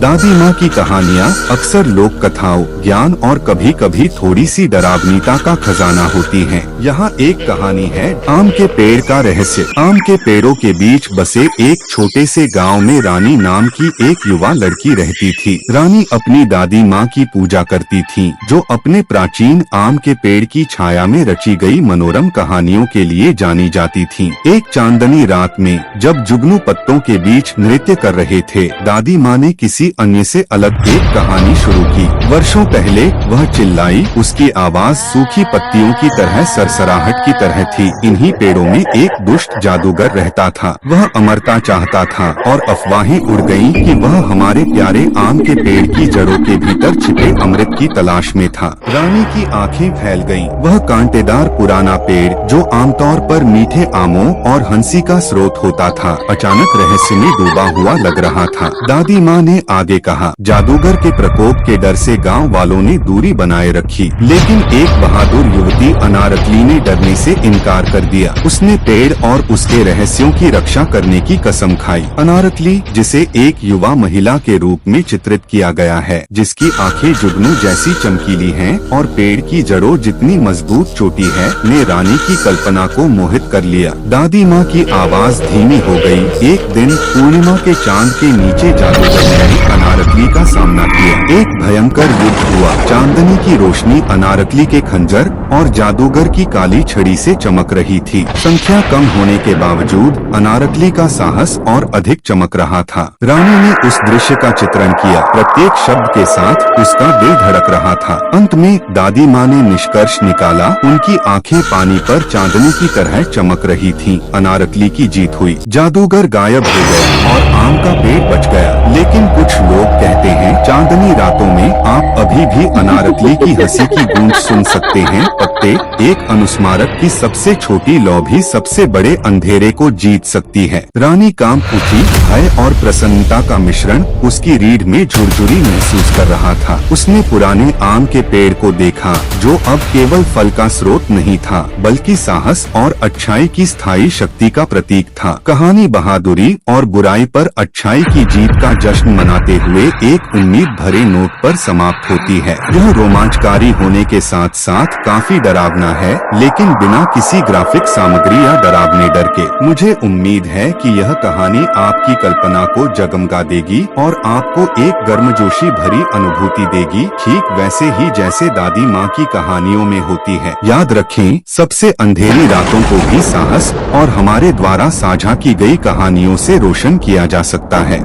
दादी माँ की कहानियाँ अक्सर लोक कथाओं, ज्ञान और कभी कभी थोड़ी सी डरावनीता का खजाना होती हैं। यहाँ एक कहानी है आम के पेड़ का रहस्य। आम के पेड़ों के बीच बसे एक छोटे से गांव में रानी नाम की एक युवा लड़की रहती थी। रानी अपनी दादी माँ की पूजा करती थी, जो अपने प्राचीन आम के पेड़ की छाया में रची गई मनोरम कहानियों के लिए जानी जाती थी। एक चांदनी रात में जब जुगनू पत्तों के बीच नृत्य कर रहे थे, दादी माँ ने किसी अन्य से अलग एक कहानी शुरू की। वर्षों पहले वह चिल्लाई, उसकी आवाज सूखी पत्तियों की तरह सरसराहट की तरह थी। इन्हीं पेड़ों में एक दुष्ट जादूगर रहता था। वह अमरता चाहता था और अफवाहें उड़ गईं कि वह हमारे प्यारे आम के पेड़ की जड़ों के भीतर छिपे अमृत की तलाश में था। रानी की आंखें फैल गईं। वह कांटेदार पुराना पेड़, जो आमतौर पर मीठे आमों और हंसी का स्रोत होता था, अचानक रहस्य में डूबा हुआ लग रहा था। दादी माँ ने आगे कहा, जादूगर के प्रकोप के डर से गांव वालों ने दूरी बनाए रखी, लेकिन एक बहादुर युवती अनारकली ने डरने से इनकार कर दिया। उसने पेड़ और उसके रहस्यों की रक्षा करने की कसम खाई। अनारकली, जिसे एक युवा महिला के रूप में चित्रित किया गया है, जिसकी आंखें जुगनू जैसी चमकीली हैं और पेड़ की जड़ों जितनी मजबूत चोटी है, ने रानी की कल्पना को मोहित कर लिया। दादी माँ की आवाज धीमी हो गई। एक दिन पूर्णिमा के चांद के नीचे जादूगर ने अनारकली का सामना किया। एक भयंकर युद्ध हुआ। चांदनी की रोशनी अनारकली के खंजर और जादूगर की काली छड़ी से चमक रही थी। संख्या कम होने के बावजूद अनारकली का साहस और अधिक चमक रहा था। रानी ने उस दृश्य का चित्रण किया। प्रत्येक शब्द के साथ उसका दिल धड़क रहा था। अंत में दादी माँ ने निष्कर्ष निकाला, उनकी आंखें पानी पर चांदनी की तरह चमक रही थीं। अनारकली की जीत हुई। जादूगर गायब हो गया और आम का पेड़ बच गया। लेकिन कुछ लोग कहते हैं, चांदनी रातों में आप अभी भी अनारकली की हंसी की गूंज सुन सकते हैं। पत्ते, एक अनुस्मारक की सबसे छोटी लौ भी सबसे बड़े अंधेरे को जीत सकती है। रानी कांप उठी। भय और प्रसन्नता का मिश्रण उसकी रीढ़ में झुरझुरी महसूस कर रहा था। उसने पुराने आम के पेड़ को देखा, जो अब केवल फल का स्रोत नहीं था, बल्कि साहस और अच्छाई की स्थायी शक्ति का प्रतीक था। कहानी बहादुरी और बुराई पर अच्छाई की जीत का जश्न मनाते हुए एक उम्मीद भरे नोट पर समाप्त होती है। यह रोमांचकारी होने के साथ साथ काफी डरावना है, लेकिन बिना किसी ग्राफिक सामग्री या डरावने डर के। मुझे उम्मीद है कि यह कहानी आपकी कल्पना को जगमगा देगी और आपको एक गर्मजोशी भरी अनुभूति देगी, ठीक वैसे ही जैसे दादी माँ की कहानियों में होती है। याद रखें, सबसे अंधेरी रातों को भी साहस और हमारे द्वारा साझा की गई कहानियों से रोशन किया जा सकता है।